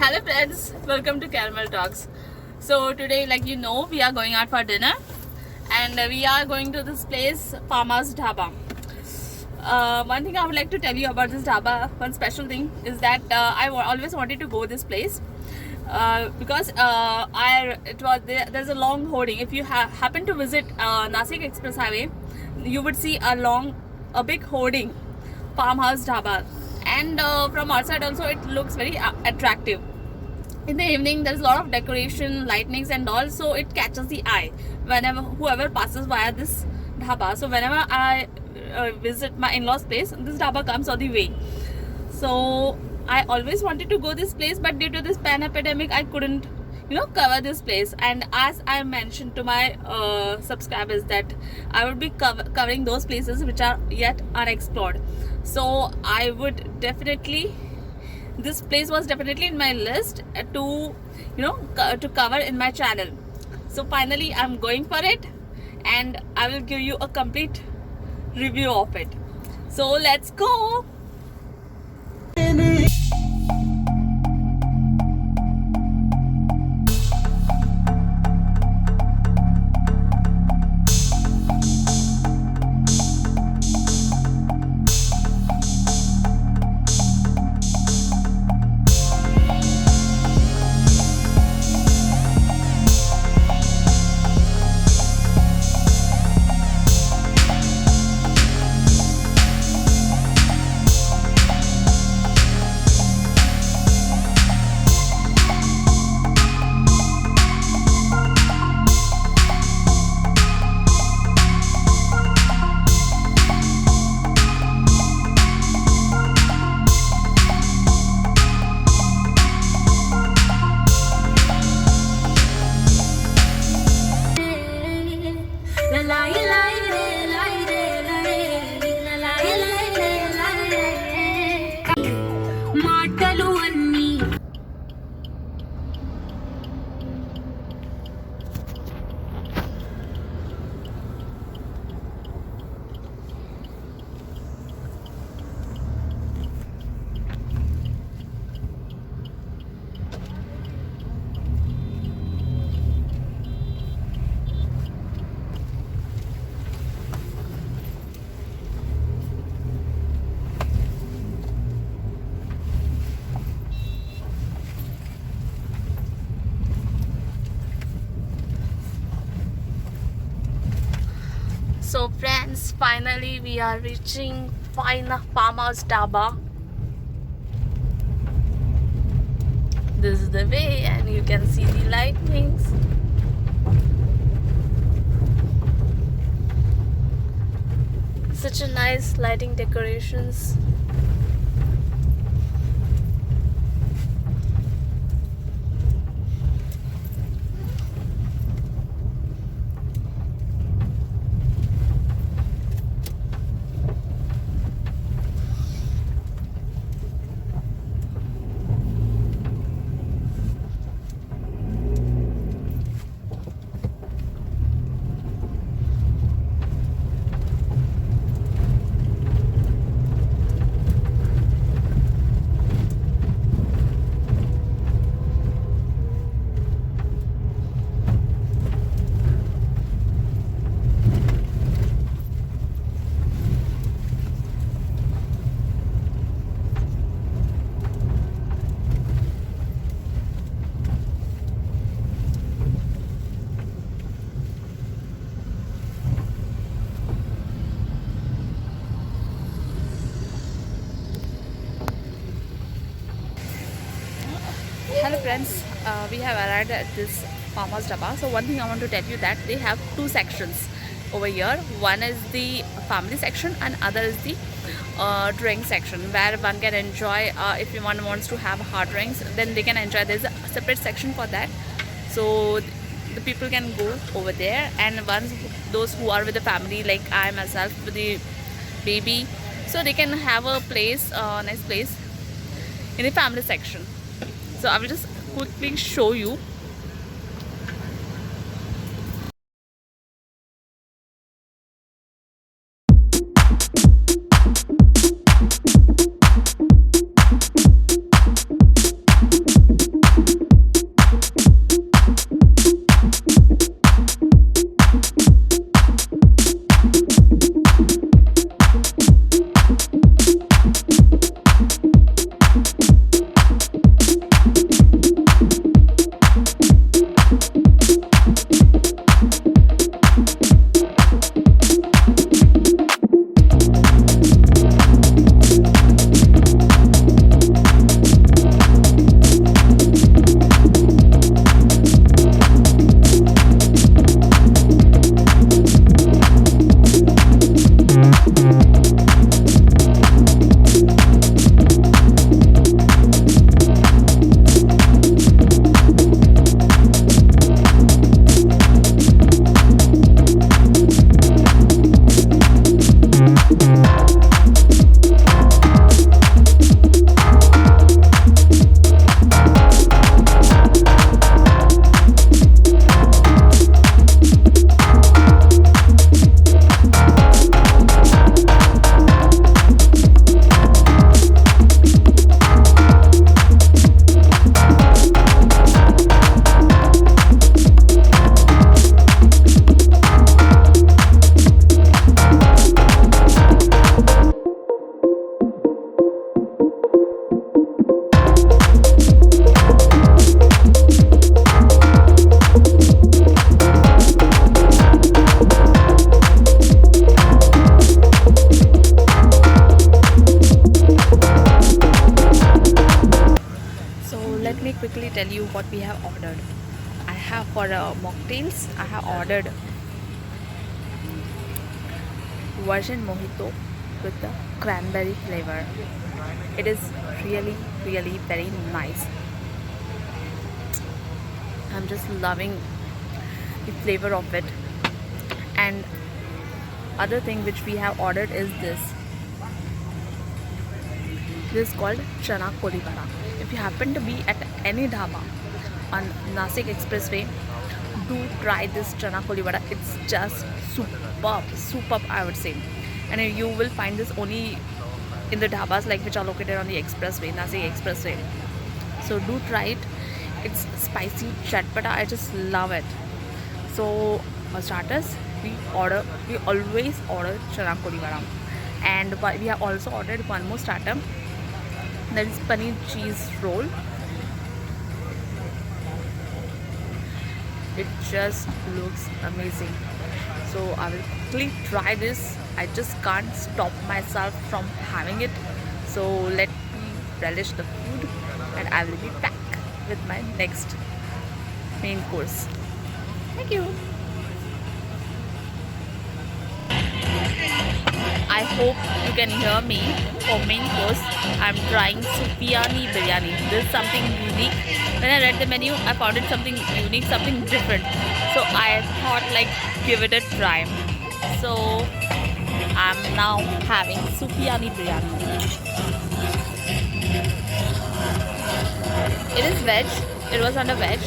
Hello friends, welcome to Caramel Talks. So today, like you know, we are going out for dinner and we are going to this place, Farmer's Dhaba. One thing I would like to tell you about this dhaba, one special thing is that always wanted to go this place because there's a long hoarding. If you happen to visit Nasik Express Highway, you would see a big hoarding, Farmhouse Dhaba, and from outside also it looks very attractive. In the evening there's a lot of decoration, lightnings and all, so it catches the eye whenever whoever passes via this dhaba. So whenever I visit my in-laws place, this dhaba comes on the way. So I always wanted to go this place, but due to this pandemic I couldn't cover this place. And as I mentioned to my subscribers that I would be covering those places which are yet unexplored. So I would definitely, this place was definitely in my list to to cover in my channel. So finally I'm going for it and I will give you a complete review of it. So let's go. So friends, finally we are reaching Farmer's Dhaba. This is the way and you can see the lightnings. Such a nice lighting decorations. Hello friends, we have arrived at this Farmer's Dhaba. So one thing I want to tell you that they have two sections over here. One is the family section and other is the drink section where one can enjoy, if one wants to have hard drinks then they can enjoy. There's a separate section for that, so the people can go over there. And once those who are with the family, like I myself with the baby, so they can have a place, nice place in the family section. So I will just quickly show you. So let me quickly tell you what we have ordered. I have for mocktails, I have ordered version mojito with the cranberry flavor. It is really very nice. I'm just loving the flavor of it. And other thing which we have ordered is this. This is called chana koli vada. If you happen to be at any dhaba on Nasik Expressway, do try this chana koli vada. It's just superb I would say. And you will find this only in the dhabas like which are located on the expressway, Nasik Expressway. So do try it. It's spicy chatpata. I just love it. So for starters, we always order chana koli vada, and we have also ordered one more starter, that is paneer cheese roll. It just looks amazing. So I will quickly try this. I just can't stop myself from having it. So let me relish the food, and I will be back with my next main course. Thank you. I hope you can hear me. For main course, I'm trying Sufiani biryani. This is something unique. When I read the menu, I found it something unique, something different. So I thought like give it a try. So I'm now having Sufiani biryani. It is veg. It was under veg.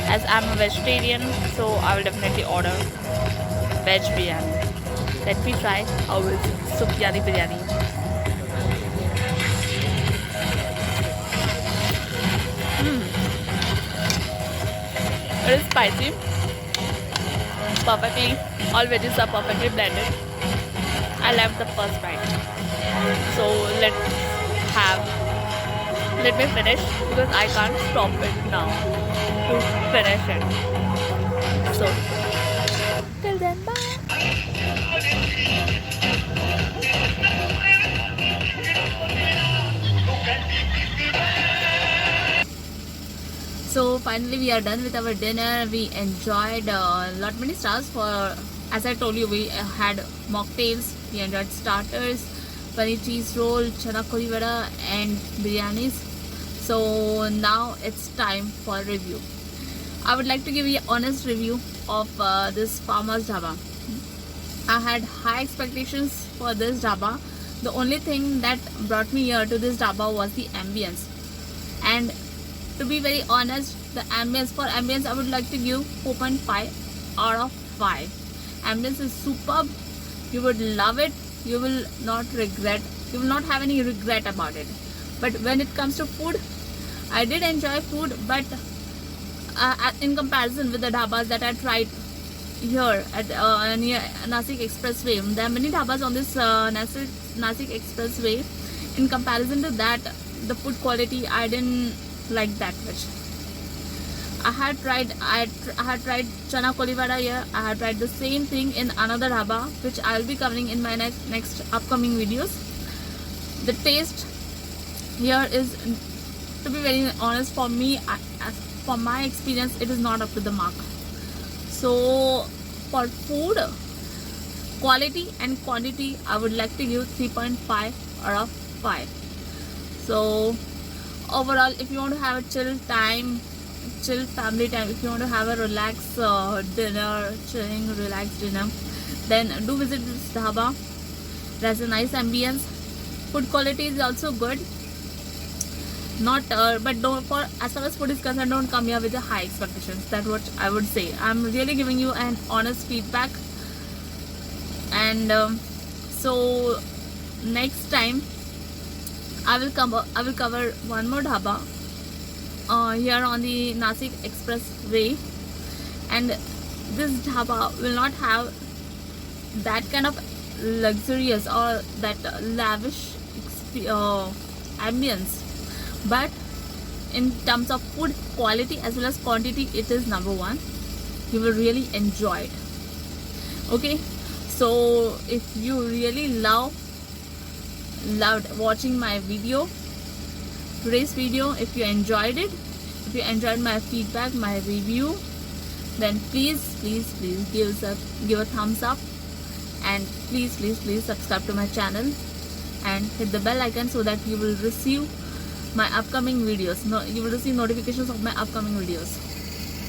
As I'm a vegetarian, so I will definitely order veg biryani. Let me try how is Sufiani biryani. It is spicy. Perfectly, all veggies are perfectly blended. I love the first bite. So let me finish because I can't stop it now to finish it. So till then, bye. So finally we are done with our dinner. We enjoyed lot many stars. For as I told you, we had mocktails, we enjoyed starters, paneer cheese roll, chana koli vada and biryanis. So now it's time for review. I would like to give you an honest review of this Farmer's Dhaba. I had high expectations for this dhaba. The only thing that brought me here to this dhaba was the ambience. And to be very honest, the ambience, for ambience I would like to give 4.5 out of 5. Ambience is superb. You would love it. You will not regret. You will not have any regret about it. But when it comes to food, I did enjoy food, but in comparison with the dhabas that I tried here at near Nasik Expressway, there are many dhabas on this Nasik Expressway. In comparison to that, the food quality I didn't like that much. I had tried chana koli vada here. I had tried the same thing in another dhaba, which I will be covering in my next upcoming videos. The taste here is, to be very honest, for me, for my experience, it is not up to the mark. So for food quality and quantity, I would like to give 3.5 out of 5. So overall, if you want to have a chill family time, if you want to have a relaxed dinner, relaxed dinner, then do visit this dhaba. There's a nice ambience. Food quality is also good. Not but don't, for as far as food is concerned, don't come here with the high expectations. That's what I would say. I'm really giving you an honest feedback. And so next time I will cover one more dhaba here on the Nasik Expressway, and this dhaba will not have that kind of luxurious or that lavish ambience, but in terms of food quality as well as quantity, it is number one. You will really enjoy it. Okay, so if you really loved watching my video, today's video. If you enjoyed it, if you enjoyed my feedback, my review, then please give a thumbs up, and please subscribe to my channel and hit the bell icon so that you will receive my upcoming videos. You will receive notifications of my upcoming videos.